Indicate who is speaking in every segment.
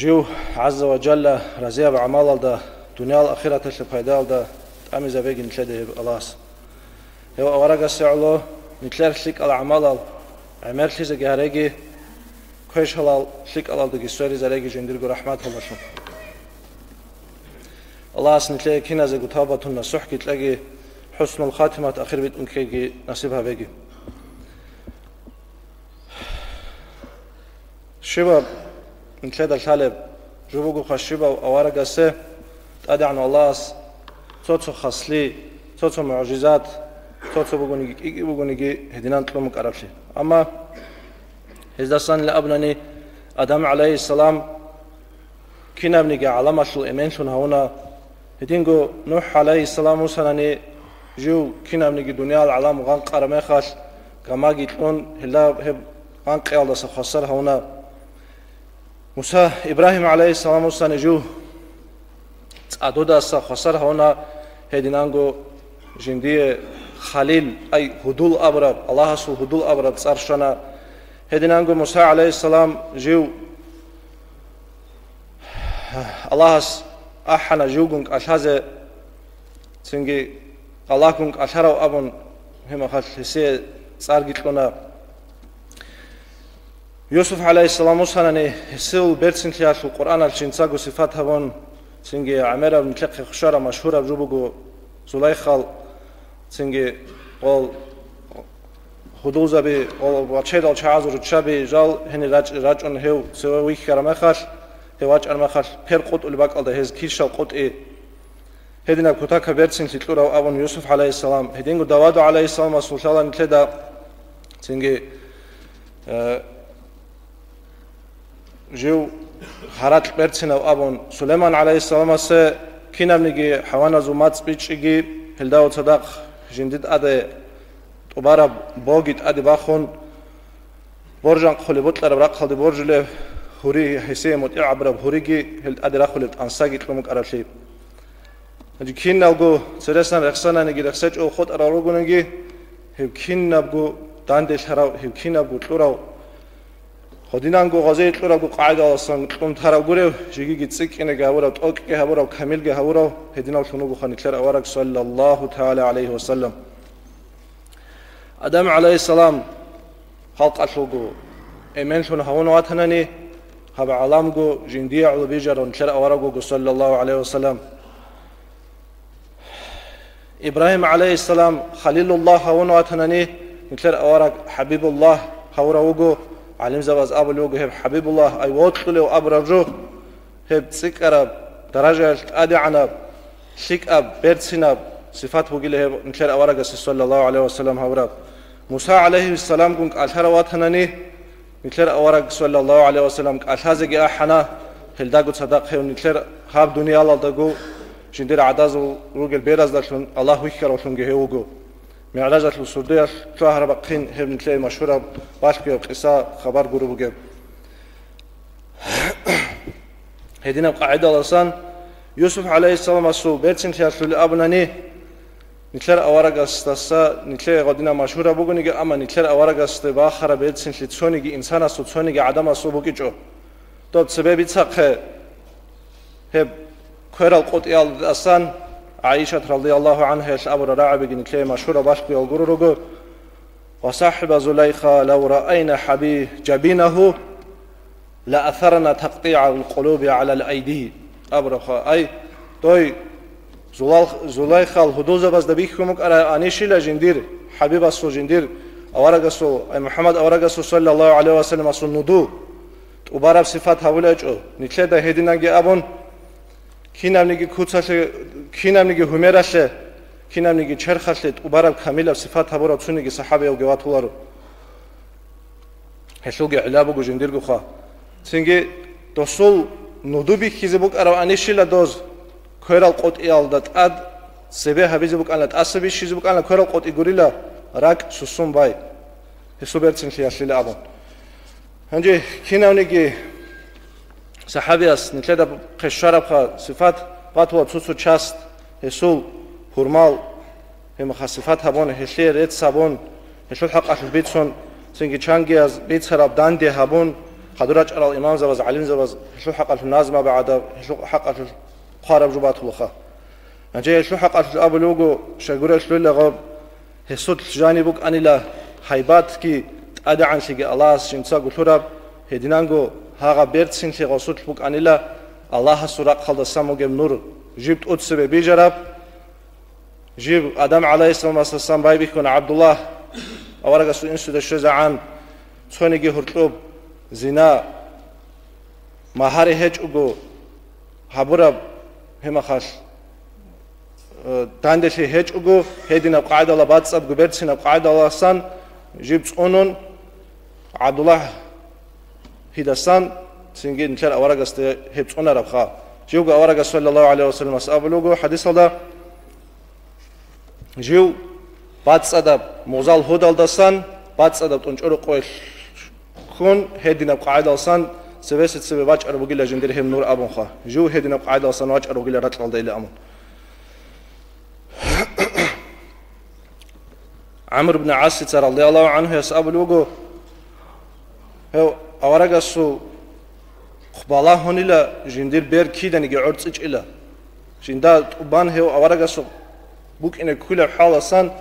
Speaker 1: جيو عز وجل رزيا بعمال الدا دنيا الأخيرة تلفايدا الدا أميزا بيجي نتلده بألاس هو أورجا سعلو نتلر شيك على عمال عمر شيء جهرجي كويش هلال شيك على الدا جسوري زرجي جندرجو رحمة الله شو الله سنتلاقي كنا زي قطابة النصح تلاقي حسن الخاتمة أخير بيت مكيجي نصيبها بيجي شباب نتلاقي الحالب جوبو خشبة وأورجا سه أدعنا الله توتو خصلي توتو معجزات توتو بقولنيجي هدينا نطلب مكرفلي أما إذا صن لأبنني آدم عليه السلام كنا بنيجي علامة شو إيمان شو هونا هدينجو نوح عليه السلام وسنني جو كنا بنيجي دنيا العالم غان قرمه خاش كما جيتون هلا هب غان قيال دس خسر هونا موسى إبراهيم عليه السلام وسنني جو أدودا خسر هونا هدينانجو جندي خليل أي هدول أبرد الله سو هدول أبرد صارشنا هدينانجو موسى عليه السلام جو الله أحنا جوجونك أشهد سنجي اللهكونك أشهروا أبون هم خل حسي صارجت لنا يوسف عليه السلام وسنني سيل بيرسين خياش القرآن الشنساقو صفات هون سنجي عمرة متلقي خشارة مشهورة بجوبو زليخال سنجي قال خدول زبي قال واتشيد الشعازر تشابي جال هني راجون هيو سوى ويك كرامخاش هواج أرمخاش بير قط الباق على هز كيشال قط هدينا كوتا كبرتين تطلعوا أبون يوسف عليه السلام هدينو داود عليه السلام رسول الله نتلدا سنجي جو هرات برتين أبون سليمان عليه السلام س كنا بنيجي حوانا زومات بيتشيجي هلداو صدق جنديد أده تبارب باقيت أده باخون برجان خلي بطلر برق خلي برجله هوري حسي متع عبر هوريجي هل أدرى خلت أنساقي تلومك أرشيب. هذي كين نلقو سرسنا رخصنا نجي رخصج أو خد أراروجو نجي هب كين نبقو داندش هراو هب كين نبقو تلوراو خدينا نجو غزي تلوراو قاعدة أصلا تلوم تراوجورو جيجي جتسك إنه جاورو تأك جهورو كامل جهورو هدينا وشنو بخان كلر أورك صلى الله تعالى عليه وسلم. آدم عليه السلام خلق أشوجو إيمان شون هون واتناني هذا علامكو جندية على بيجرون شرع ورقو صلى الله عليه وسلم. إبراهيم عليه السلام خليل الله هون واتناني نشرع ورق حبيب الله هورقو علم زواج أبو لوجو هب حبيب الله أي واتلو أبرجو هب سكرب درجة أدعنا شيك أب بيرسيناب صفات بقيله هب نشرع ورق صلى الله عليه وسلم هورق موسى عليه السلام كونك أشهر واتناني نتلر أورق صلى الله عليه وسلم أشهزك أحنا هلداغو صدق هون نتلر هاب دنيا الله دغو جندير عدازو روجل بيراز داشون الله ويكر وشون جهوجو معراجات السودية شهر بقين هب نتلر مشهورة باشكي قصة خبر جروبو هدينا قاعدة لسان يوسف عليه السلام أسو بيتسن تياسل أبناني نتلر أورق استاسا نتلر غدنا مشهورة بقولني أما نتلر أورق استباع خرابيت سنتلتوني إنسان أصوتوني عدم أصو بقيجو دوت سبب تسقه هب كير القطيال أسان عائشة رضي الله عنها الأبر راعي بقي نتلر مشهورة باشق يالجورو وصاحب زليخة لو رأينا حبي جبينه لأثرنا تقطيع القلوب على الأيدي أبرخا أي توي زليخة الهدوزة بس دبيكمك أرى أنيشيلا جندير حبيب السو جندير أورجسو أي محمد أورجسو صلى الله عليه وسلم أسو ندو وبارب صفات هؤلاء نتلة ده هدينا جي أبون كنا نيجي كوتساش كنا نيجي هميراش كنا نيجي شرخاش وبارب كاملة صفات هؤلاء تسونيجي صحابة وجواتولارو هشوجي علابو جندير جوخا سينجي توصل ندو بيكيزبوك أرى أنيشيلا دوز كير القط إيالدات أد سبيه هبيزبوك أنا تأسبي شيزبوك أنا كير القط إيغوريلا راك سوسوم باي هسوبرتين خياشلي لأبون هنجي كنا ونيجي صحابياس نتلدا قشارب خا صفات باتوا تسوسو تشاست هسول هرمال هم خا صفات هبون هشلي ريت صابون هشول حق أشل بيتسون سنجي چانگي از بيت سراب داندي هبون خدراج على الإمام زواز علم زواز شو حق النازمة بعد شو حق خارب جبات الخا أنجي شو حق الأب لوجو شجورة شو لغاب هسود جانبك أني لا حيبات كي أدا عن شيء الله شنسا قلورب هدينانجو هاغا بيرت سنتي غسود بك أني لا الله سورة خلد ساموجم نور جبت أتسبب بيجرب جيب آدم عليه السلام باي بيكون عبد الله أورجع سو إنسو دشوز عن ثونيجي هرتوب زنا مهاري هج أجو هبورب هم خاش تاندشي هج أجو هدينا قاعدة الله بات سب جبرتسنا قاعدة الله سان جبت أنون عبد الله هيدسان سنجي نشر أورجع است هبت أنا ربخا جيوجا أورجع صلى الله عليه وسلم أسأبلوجو حديث هذا جيو بات أدب موزال هودال دسان بات أدب تنشر قوي خون هدينا قاعدة لسان سبيست سبب واج أربوجي لجندر هم نور أبون خا جو هدينا قاعدة لسان واج أربوجي لرجل دايل أمون عمرو بن عاص رضي الله عنه يسأل لوجو هو أورجع سو قبلا هونيلا جندر بير كيدا نيجي عرض إلا جندا طبان هو أورجع سو بوك إن كل حال لسان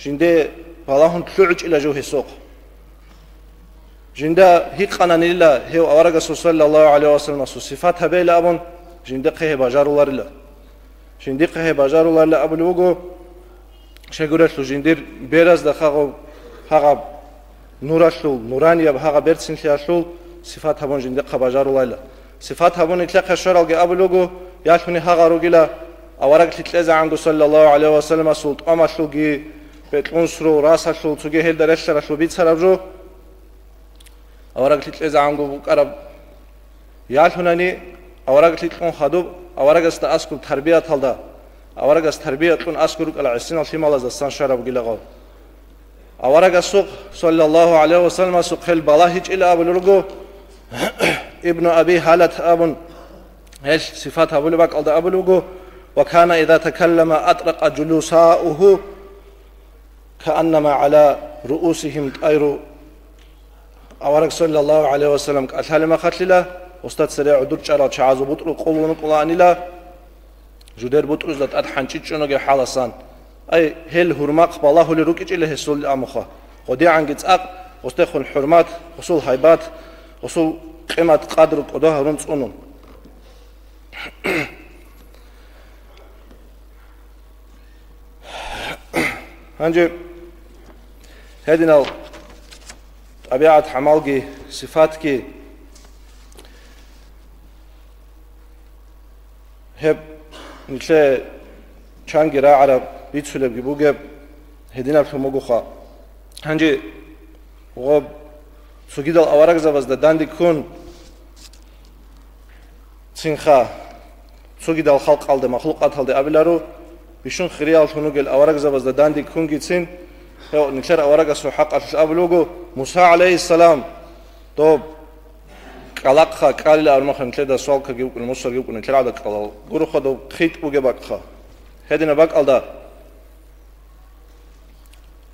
Speaker 1: جندا بالهم تلوج إلى جو هسوق جندا هيك أنا نيلا هو أورجع صلى الله عليه وسلم صفات هبيل أبون جندا قه بجار الله لا جندا قه بجار الله لا أبو لوجو شجرة لو جندير بيرز دخاغو هاغ نوراشلو نورانيا بهاغ بيرتسين شاشلو صفات هبون جندا قه بجار الله لا صفات هبون إطلاق شرال أبو لوجو ياشوني هاغ روجلا أورجع تتلزع عنه صلى الله عليه وسلم سلط أمشلو جي بتلونسرو راسشلو تجي هيل درشلو بيت سرابجو أورجع تتلزع عنه بكرب ياشونني أورجع تتلون خدوب أورجع استأسكو تربية هالدا أورجع تربية تكون أسكروك على عسين الخيمة لزستان شرب جلغاو أورجع سوق صلى الله عليه وسلم سوق هل بلاهج إلى أبو لرجو ابن أبي حالة أبن إيش صفات أبو لبك على أبو لرجو وكان إذا تكلم أطرق جلوساؤه كأنما على رؤوسهم طير أورجع صلى الله عليه وسلم أتهلم خاتلله أستاذ سريع دور على شعاز بطر قولون قلاني لا جدير بطر زت أدحنشيت شنو جه حالسان أي هل هرماق بالله لروكيج إلى هسول أمخا قدي عن جتأق أستخون حرمات وصول هيبات وصول قيمة قدر قدها رمز أنون هنجي هدينا طبيعة حمالجي صفاتكي هب نتلاقي شانجي راعرب بيتسولب جبوجب هدينا في موجوخا هنجي وغب سجيد الأوراق زبز داندي كون سينخا سجيد الخلق على مخلوقات على أبلارو بيشون خريال شنوجل أوراق زبز داندي كون جيتسين هو نتلاقي أوراق سو حق الأبلوجو موسى عليه السلام طب قلقها قال لا أرمخ نتلاقي سؤال كجيب المصر جيب نتلاقي هذا قلال جرو خدو خيط وجبكها هدينا بق على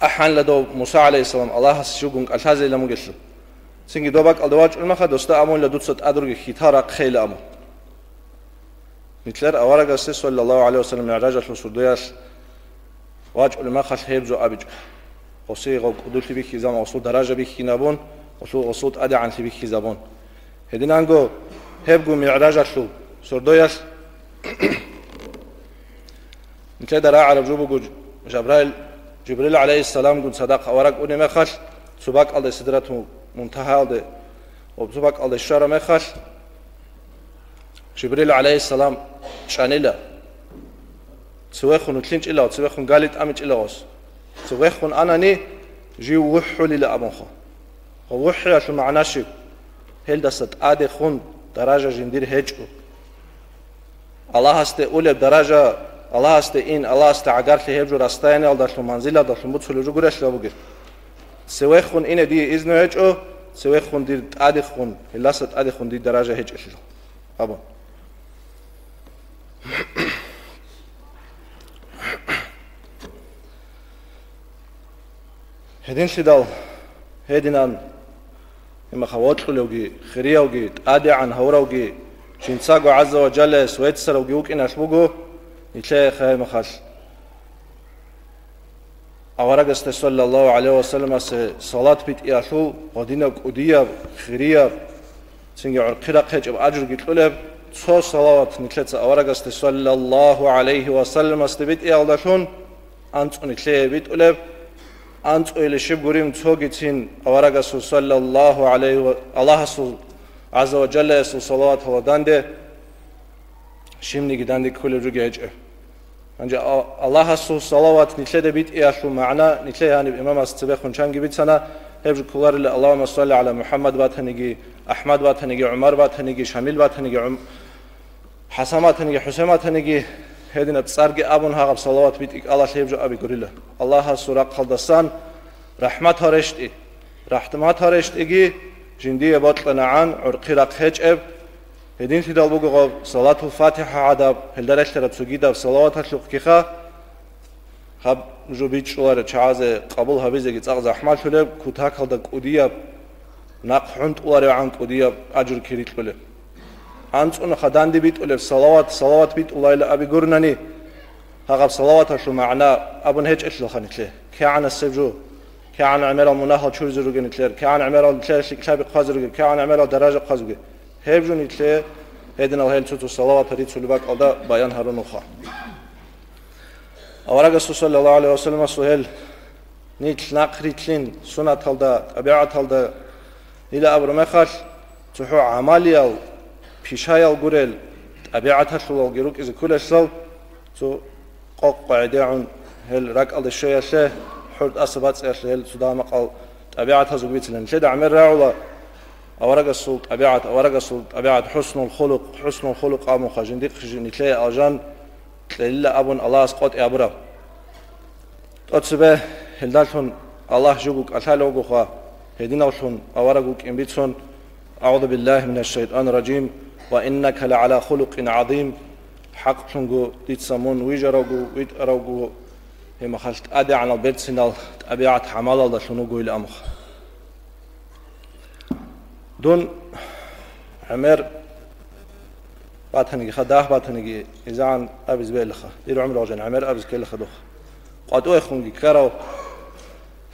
Speaker 1: أحن لدو موسى عليه السلام الله سجون الشاذ إلى مجلس سنجي دوبك على دواج المخا دوستا أمون لدوتسات أدرج خيتارا خيل أمون نتلاقي أوراق صلى الله عليه وسلم يعرج الفسودياس واج المخا هيبزو أبيج وصيغ قدوتي بيك زمان وصول درجة بيك نابون وصول أدى عن بيك زبون هدينا نقول هبقوا معراج الشو سردوياس نتلاقي درا عرب جوبو جبريل عليه السلام قل صدق أوراق أوني مخش سباق على سدرته منتهى على وسباق على الشارع مخش جبريل عليه السلام شانيلا سويخون تلينج إلا سويخون قالت أمج إلا غوس سويخون أناني جي وحو للا أبنخو ووحي عشان معناشي هل دست آدي خون درجة جندير هجو الله هسته أولي بدرجة الله هسته إن الله هسته عقار في هجو راستايني على داشلو منزلة داشلو مدسلو جو قرش لابوغير سويخون إن دي إذنو هجو سويخون دي آدي خون هل دست آدي خون دي درجة هجو أبن هدين شدال هدينان إما خواتلوجي خريوجي أدي عن هوروجي شنساقو عز وجل سويتسروجي وكين أشبوجو نتلاقي خير مخال أورجست صلى الله عليه وسلم صلاة بيت إياشو ودينا قدية خرية سنجي عقيرة خيج أجر قتلولب صو صلاة نتلاقي أورجست صلى الله عليه وسلم استبيت إيالداشون أنت نتلاقي بيت أولب أنت إلى شب قريم توجتين أورجست صلى الله عليه الله عز وجل صلاة ودانده شيمني قداندي كل رجاج أنجا الله صلوات نتلاقي بيت إياشو معنا نتلاقي يعني الإمام استباخون شانجي بيت سنة هبج كولار اللهم صل على محمد باتنيجي أحمد باتنيجي عمر باتنيجي شامل باتنيجي حسن باتنيجي حسين باتنيجي هدينا بسارجي أبون هاقب صلوات بيت إك الله شيبج أبي قريلا الله سورة خلدستان رحمة هرشتي رحمة هرشتي جندية بطلنا عن عرقي رقهج أب هدين في دالبوغو صلاة الفاتحة عدب هلدرش ترى بسجيدة صلوات هالشوق كيخا هب جوبيت شوارة شعازة قبول هبيزة جتاغ أحمد شلب كتاك هذا قدية نقحنت ولا عن قدية أجر كريت بله أنت أنا خدان دي بيت ولا صلوات بيت الله إلى أبي قرنني هغب صلوات هالشو معنا أبون هيج إيش لخنتله كعن السجو كعن عمل المناهض شو زرقين تلير كعن عمل تلاش كتاب قازرق كعن عمل درجة قازرق هبجون يتلي هيدنا وهيل توتو صلوات بريد سلباك أدا بيان هرونوخا أورجس صلى الله عليه وسلم سهل نيت ناقريتلين سنة تلدا أبيعة تلدا إلى أبر مخال تحو عماليال بيشايال غوريل أبيعة تلو الجروك إذا كل شيء تو قاق قاعدين هل رك على الشيء شيء حرد أصبات هل سدام قال أبيعة زوجيت لين شد عمر راعلا أورجس أبيعة حسن الخلق أمو خجنديق خجنتلي أجان إلا أبون الله سقط أبرا أتصبح هلدالهم الله جوجك أثالوجو خا هدينا وشون أورجوك إنبيتون أعوذ بالله من الشيطان الرجيم وإنك لعلى خلق عظيم حق شنجو تيتسمون ويجروجو ويتروجو هم خلت أدي عن البيت سنال أبيعة حمال الله شنوجو الأمخ دون عمر باتنيجي خداه باتنيجي إذا عن أبز بيلخا يرو عمر وجن عمر أبز كل خدوخ قاتو يخونجي كارو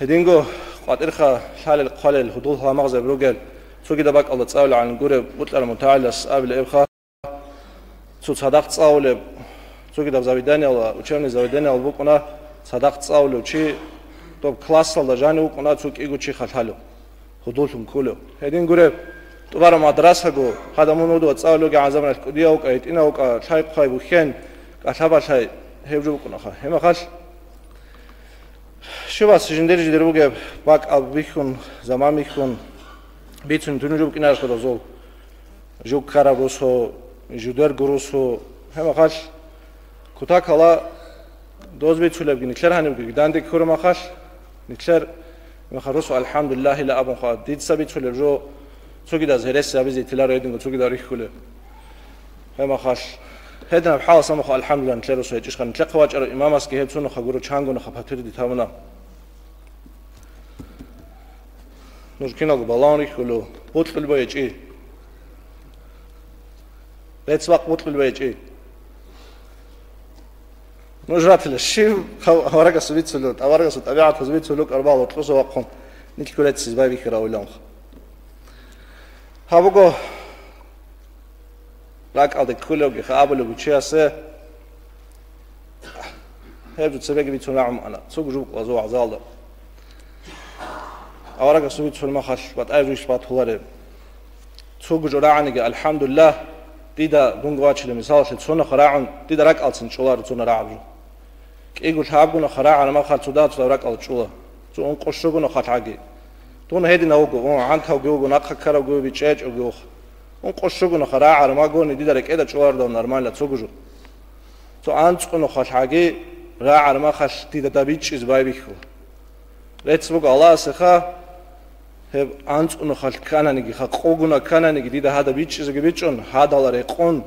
Speaker 1: هدينجو قات إرخا حال القال الهدول ها مغزى بروجل سو كده باك الله تصاول عن جورة بطل المتعال قبل إرخا سو صدق تصاول سو كده بزاويداني الله وشيء زاويداني الله بكونا صدق تصاول وشيء طب كلاس الله جاني وكونا سو كيجو شيء خالو هدولهم كله هدين جورة تبارا مدرسة جو هذا منودو تصاولو كعزمنا الكودية وكايتنا وكشاي قاي بوخين كشابا شاي هيبجو بكونا خا هم خاش شو بس جندري جدرو جاب باك أب بيكون زمان بيكون بيتون تنجو بكينار خدا زول جو كارابوسو جودر غروسو هم خاش كتاك هلا دوز بيتشولب نكلر هني بقدان كورو ما خاش نكلر ما خروسو الحمد لله لا أبو خا ديت سبيت شولب جو سوكي دا زهرس أبيزي تلار يدين سوكي دا ريح كله هم خاش هذا بحال سمخ الحمد لله نكلر سويت إيش خن نتلقى واجر إمام أسكي هبسون خجورو چانگو نخبطير دي تامنا نوشكينا بالون ريح كله بطل البيج إيه بيت سواق بطل البيج إيه نجرات الشيء ورقة سويت سلوت ورقة سويت أبيعة سويت سلوك أربعة وطلوس وقهم نيك كلات سيزباي بيكرا ولا هابوكو راك على كله بخابله بتشياسه هبجو تسبق بيتون نعم أنا سوق جوك وزو عزالة أوراق سويت في المخش بتأجوش باتولاره سوق جرعنيك الحمد لله ديدا دونغواتش لمثال شتسونا خراعن ديدا راك على سنشولار تسونا راعجو كيقول هابجونا خراع أنا ما خالد سودات راك على شولا سو أنقشوجونا خاتعجي تون هيدي نوجو عنك وجوجو ناقة كراجو بيتشاج وجوه أنقشوجونا خراع أنا ما قولني ديدا رك إذا شوار ده نورمال لا تسوقجو تو أنتقنا خاتعجي راع أنا ما خش ديدا دبيتش إزباي بيخو لتسبق الله سخا هب أنتقنا خال كاننيجي خاقوجونا كاننيجي ديدا هذا بيتش إذا بيتشون هذا على ريقون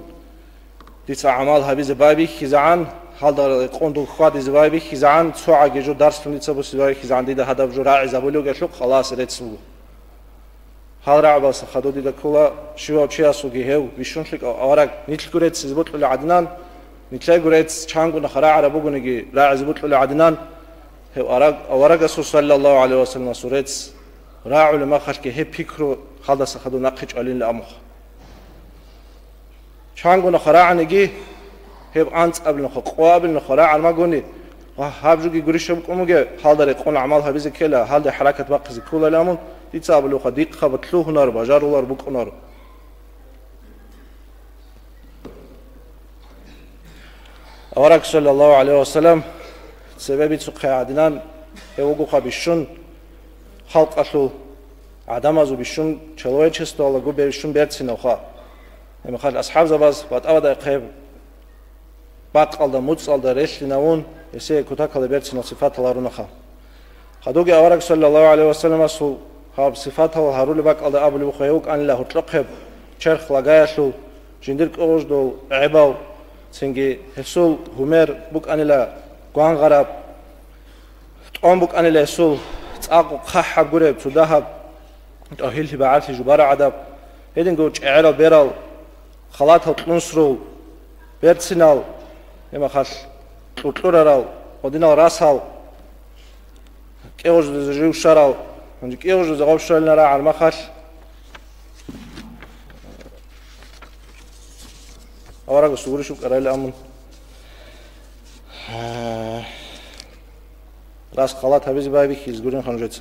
Speaker 1: ديتا عمال هبيز بايبي خزعان هذا ريقون دو خاد إزباي خزعان سوى جو درس فنيت سبوا إزباي خزعان ديدا هذا بجراع إزبولو قشوق خلاص لتسبق ჰალრაბას ხადოდი და ქულა შიოჩიასუგი ჰევ ვიშუნშიკ ავარაკ ნიჩგურეც ზბუტლი ადნან ნიჩეგურეც ჩანგუნა ხარა არაბუგუნიგი რა ზბუტლი ადნან ჰევ ავარაგას სალლალლაჰუ ალეიჰი ვასალამ სურეც რა ულემა ხალკი ჰე ფიქრო ხალდას ხადო ნაყი ჭალინ ლამხ ჩანგუნა ხარა ანიგი ჰევ ანწაბლი ხო ყვაბლი ხარაარმაგონი ჰაბჟუგი გურიშემ კომუგე ჰალდარე ყონა ამალ ჰაბიზი ქელა ჰალდე ჰარაკატ ვაყიზი ქულა ლამუნ იცაბლუ ხა დიყხაბ თლუჰნარ ბაჟარულარ ბუკონარ ავარაკ სალლალლაჰუ ალეიჰი ვასალამ სებები წუყადნან ეუგუ ხაბიშუნ ხალყასუ ადამაზუ ბიშუნ ჩელოეჩესტოლა გუბეშუნ ბერცინა ხა ემ ხალ ასჰაბზაბაზ ვატავადა ხებ ბაყალდა მუწალდა რეშლინაუნ ესე ქუთაკალე ბერცინა სიფათალარუნა ხა ხადოგი ავარაკ სალლალლაჰუ ალეიჰი ვასალამ ასუ ხაბ სიფათალ ჰარული ბაყალდა აბლუ ხეუ კანლა ჰუტლოხებ ჩერხლა გაიასუ ჟინდირ ყოჟდო ებავ ცინგი ჰესულ ჰუმერ ბუკანელა გვანღარაბ ტომ ბუკანელა ესულ წაყუ ხაჰა გურებ ცუდაჰაბ ტოჰილი ბაალში ჯუბარა ადაბ ედინ გო ჭერა ბერალ ხალათა ტლუნსრულ ბერცინალ ემა ხალ ტუტურარალ ოდინალ რასალ კეოჟ ჟუშარალ ანუ კეოჟ ზავშალნარაარმახალ ავარაგო სუგურიშუ ყრაილ ამუნ რას ხალათ აბიზი ბაიბი ხიზ გურინ ხანჯეც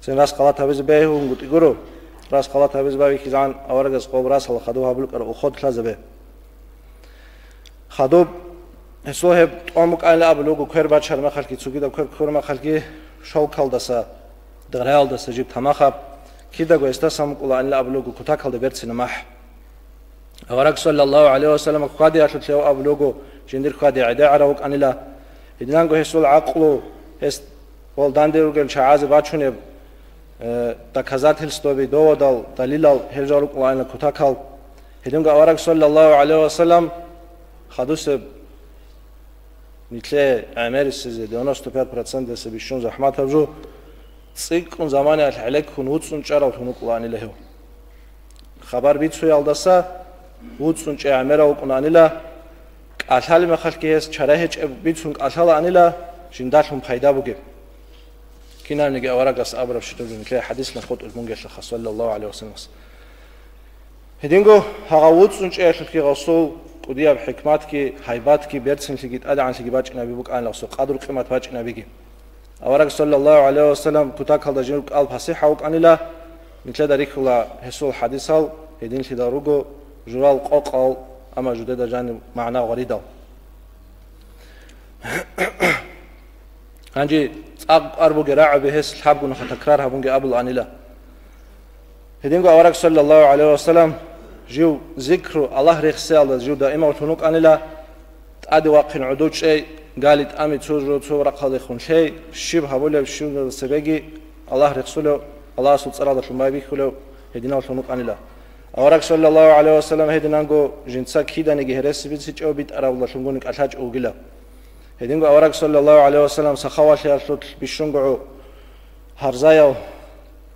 Speaker 1: ზენ რას ხალათ აბიზი ბაი უნგუტი გურო რას ხალათ აბიზი ბაიბი ხიზან ავარაგას ყობ რასალ ხადო აბლუ ყრო ხოდ ხაზებე ხადო ესოჰებ ტომკალა აბლუ ქერბაჩარ მახალკი ცუგი და ქერ მახალკი შოუქალდასა დრეალდასა ჯიბ თამახაბ ქიდაგო ესთა სამკულა ალა აბლუ ქუთაკალდა ბერცინა მაჰ ავარაკ სალლალლაჰუ ალეიჰი ვასალამ ხადი აშლეო აბლუგო ჟინდირ ხადი ადა არავკ ანილა ედნანგო ჰესულ აყლუ ეს ვოლ დანდერუგელ ჩააზე ბაჩუნე და ქაზათილსტობი დოვადალ დალილალ ჰერჟალუ ყაინა ქუთაკალ ედნანგო ავარაკ სალლალლაჰუ ალეიჰი ვასალამ ხადუსე ნიკლე ამერისზე 95% ესე ბიშუნ ზაჰმათავჟუ ციკუნ ზამანი ალექუნ უცუნ ჭარავ თუნ ყაინილე ჰევ ხაბარ ბიცვი ალდასა უცუნ ჭე ამერა უკუნანილა ყალალი მახალკი ეს ჩარაჰეჭ ბიცუნ ყალალა ანილა ჟინდალუმ ფაიდაბუგე კინანიგი ავარაგას აბრაბში თუგინ ქე ჰადისლა ხოტულ მუნგეშა სალლალლაჰუ ალეიჰი ვასალამ ჰედინგო ჰაღა უცუნ ჭე ხალკი გასულ ყუდია ჰიკმათკი ჰაიბათკი ბერცინლიგი ადანსიგი ბაჭინაბი ბუკანლავსო ყადურ ყიმათ ბაჭინაბიგი ავარაგ სალლალლაჰუ ალეიჰი ვასალამ ქუთაკალდა ჟინ ყალ ფასიჰა უკანილა მითლა დარიქლა ჰესულ ჰადისალ ჰედინში და რუგო ჟურალ ყოყალ ამა ჟუდე და ჟანი მანა ღარიდა ანჯი წაყარბუგე რააბი ჰეს ჰაბგუნ ხათაკრარ ჰაბუნგე აბულ ანილა ჰედინგო ავარაკ სალლალლაჰუ ალეიჰი ვასალამ ჟიუ ზიქრუ ალლაჰ რიხსალ ჟიუ და იმავთუნუ კანილა ტადი ვაყინ უდუჭე გალით ამი ცუზრო ცურა ხალე ხუნ შეი შიბ ჰაბულე შუნ სებეგი ალლაჰ რიხსულო ალლაჰ სუცრადა შუმაიბი ხულო ჰედინავთუნუ კანილა ავარაკ სალლალლაჰუ ალეიჰი ვასალამ ჰედინანგო ჟინცა ქიდანიგი ჰერესიბიცი ჭობით არავლა შუნგუნი ყალაჭ უგილა ჰედინგო ავარაკ სალლალლაჰუ ალეიჰი ვასალამ სახავაში ასლოთ ბიშუნგუ ჰარზაიო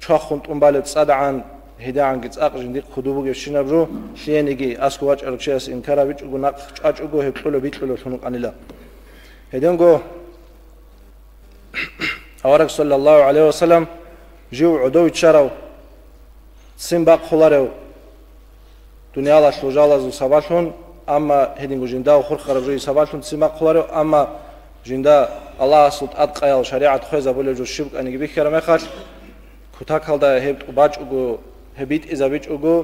Speaker 1: ჩახუნ ტუმბალე წადან ჰედანგი წაყჟინდი ხუდუბუგე შინაბრუ შიენიგი ასკუ ვაჭარქშეს ინკარავიჭ უგუნა ჭაჭუგო ჰეპლო ბიტლო თუნუ ყანილა ჰედინგო ავარაკ სალლალლაჰუ ალეიჰი ვასალამ ჟიუ უდოვი ჩარავ სიმბა ხოლარეო დუნიალა შოჟალაზუ საბაშონ ამა ჰედინგო ჟინდა ხურხარაბჟი საბაშონ სიმბა ხოლარეო ამა ჟინდა ალაჰ სულტ ატყაილ შარიათ ხეზა ბოლეჯო შიბკანიგი ბიხერა მეხალ ქუთაკალდა ჰებ ბაჭუგო ჰებიტ იზაბიჭუგო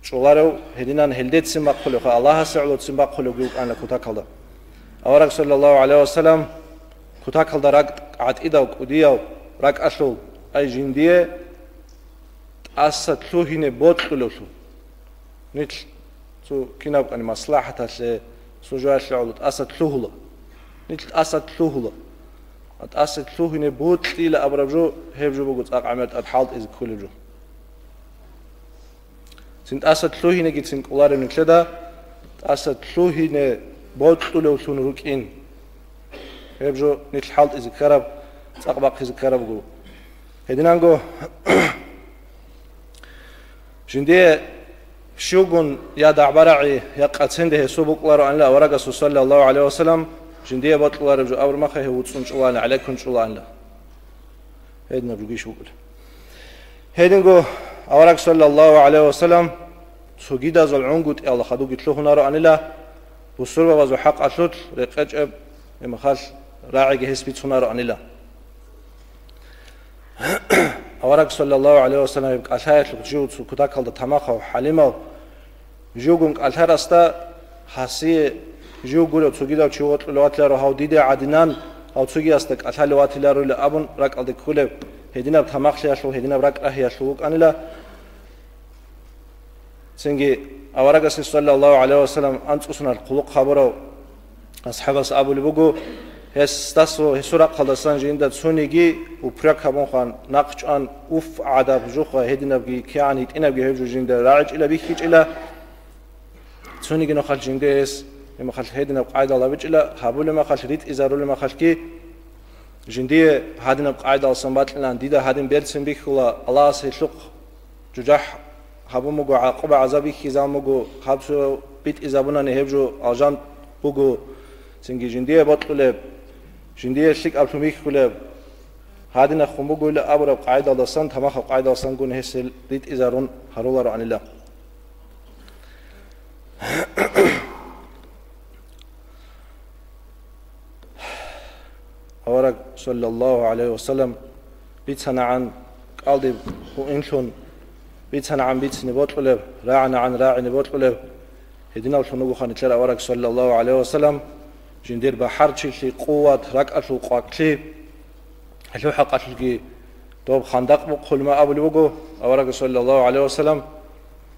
Speaker 1: ჭოლარეო ჰედინან ჰელდეთ სიმბა ხოლო ხა ალაჰ საულოთ სიმბა ხოლო გუკანა ქუთაკალდა ავარაკ სალლალლაჰუ ალეიჰი ვასალამ ქუთაკალდა რაკ ატიდა ყუდია რაკ აშო აი ჟინდიე ასა თლუჰინე ბოტლულოსუ ნიტ ცუ კინავკანი მასლაჰათალე სუჟაშაულოთ ასა თლუჰულა ნიტ ასა თლუჰულა ათ ასა თლუჰინე ბოტლილა აბრაბჟო ჰებჟო ბოგო წაყამეთ ათ ჰალტ ის ქულიჯო სინტ ასა თლუჰინე გიცინ ყულარე ნიკლედა ასა თლუჰინე ბოტლულოსუ რუკინ ჰებჟო ნიტ ჰალტ ის ქარაბ წაყბაყ ის ქარაბგო ჰედინანგო جندي شوغون يا دعبرعي يا قاتسند هسوبق لارو ان لا ورغ صلى الله عليه وسلم جندي بطلار جو اور مخه وصون چوان عليكم چوان لا هيدنا بيجي شوغل هيدنگو اورغ صلى الله عليه وسلم سوغيدا زلعونغوت الله خدو گيتلوخنارو ان لا بوسور بازو حق اشوت رقچ مخال راعي هسبيتونارو ان لا اورغ صلى الله عليه وسلم قالت جوت كداكل تماخو حليمو جوغون قالتراستا حسي جوغولو سوغيدا چوت لواتلارو هاو ديده عدنان هاو سوغياستا قالتلواتلارو لابون راقالد كولب هدينا تماخلياشو هدينا راقراهياشو قانلا سنگي اورغ صلى الله عليه وسلم انصوسنال قلق خبرو اصحابس ابو لبوغو هستاسو هسورا قالدسان جيندا سونيگي وپرا كابون خان ناقچان اوف عذاب جوخه هدينابگي كياني تينابگي هجو جيندا راج الى بيخيچ الى سونيگي نو خال جيندس يم خال هديناب قايدا لابچ الى حبول ما خال ريت ازارول ما خالكي جيندي هاديناب قايدا سنباتلان ديدا هادين بيرسن بيخلا الله سيلق جوجح حبومگو عقب عذابي خيزامگو حبسو بيت ازابونا نهبجو اجان بوگو سنگي جيندي بطله جندي شيك أبتميك كله هادنا خمبو قول أبرا قاعدة دستان تماخ قاعدة دستان قون هسل ريت إزارون هرولا عن الله أورك صلى الله عليه وسلم بيتنا عن قلبي وإنشون بيتنا عن بيتنا بطله راعنا عن راعي بطله هدينا وشنو خانتلا أورك صلى الله عليه وسلم جندير بحر شيء قوة ركعة القاكلي هلو حقتلقي دوب خندق بقول ما أبو لوجو أورق صلى الله عليه وسلم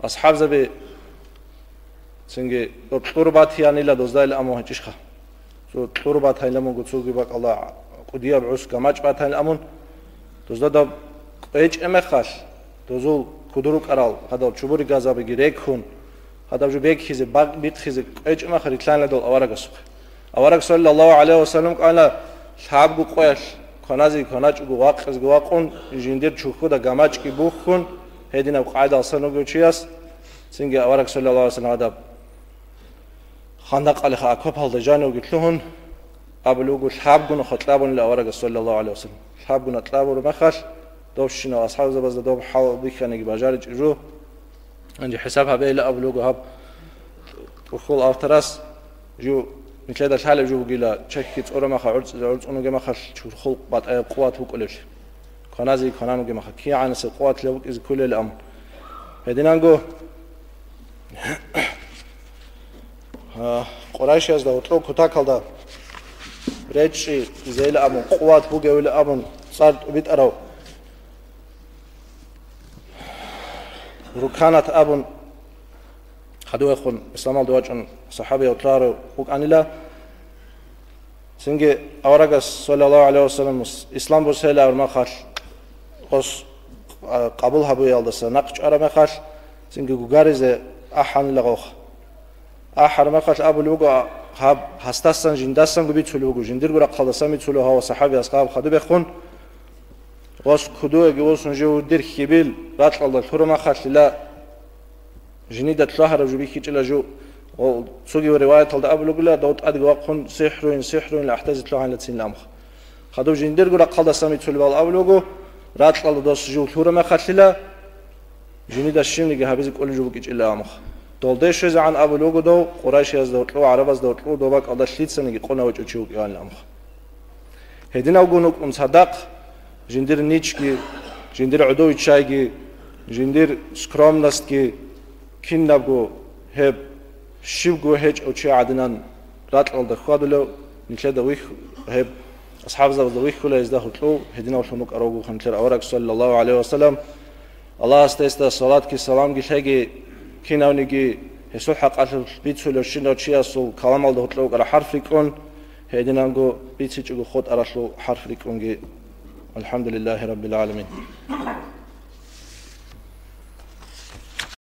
Speaker 1: أصحاب زبي سنجي الطربات يعني لا دوزداي الأمو هنشخا سو الطربات هاي لمن قد سوقي بق الله قديا بعوس كماج بات هاي الأمون دوزدا دوب إيش أمخاش دوزول كدروك أرال هذا شبوري غازا بيجريك خون هذا جو بيك خيز باق بيت خيز إيش أمخري كلان لدول أورق سوق أورق صلى الله عليه وسلم قال شعب قويش كنازي كناج قواقز قواقون جندير شوكو دا جماج كي بوخون هدينا قاعدة أصلا نقولشياس سنجي أورق صلى الله عليه وسلم هذا خندق على خاكوب هذا جانو قلتلهن قبلوا شعب قنو خطلابون لأورق صلى الله عليه وسلم شعب قنو طلابون مخش دوشنا أصحاب زبز دوب حال بيخاني بجارج جو عندي حسابها بيلا قبلوا هاب وخول أفتراس جو مثل هذا الحال جو قيلا شكيت أورا ما خارج أنو جم خش شو خلق بعد أي قوات هو كلش كنازي كنانو جم خكيا عن القوات لو إذا كل الأمر هدينا نقول قريش از داوتلو كتاكل دا ريتشي زي الأمر قوات هو جوي الأمر صار بيت أرو ركانت أبن خدوا يخون إسلام دوجن صحابي وطلارو وكان لا سنجي أورجس صلى الله عليه وسلم إسلام بسهلا ورما خاش قص قبول هبو يالدسا نقش أرما خاش سنجي جوجاريز أحن لغوخ أحر ما خاش أبو لوجا هب هستاسن جنداسن قبيت سلوجو جندير قرا خلصا ميتسلو هوا صحابي أصحاب خدوا بيخون قص خدوا جوز نجو دير خبيل رات الله ثورما خاش لا جنيدة شهر جو بيكي تلا جو وسوقي ورواية تلد أبو لقلا دوت أدق وقون سحرين لأحتاج تلوهان لتسين لامخ خدو جندير قرا قلدا سامي تلوال أبو لقو رات الله دوس جو ثورة ما خاتلا جنيدة الشمل جهابيزك أول جو بيكي إلا أمخ دولدش رز عن أبو لقو دو قريش يز دوت لو عرب يز دوت لو دوبك الله شليت سنجي قلنا وجه تشوك يعني لامخ هدينا وجونك صدق جندير نيتشكي جندير عدو يتشايجي جندير سكرام نستكي كين نبغو هب شبغو هج أو شيء عدنان رات على دخادلو نشهد ويخ هب أصحاب زبد ويخ كله يزده طلو هدينا وشنوك أروجو خنتر أورك صلى الله عليه وسلم الله استيست الصلاة كي سلام كي شيء كيناوني كي يسوع حق على بيتسول الشنو شيء أصل كلام على طلو على حرف يكون هدينا نجو بيتسيجو خد أرسلو حرف يكون الحمد لله رب العالمين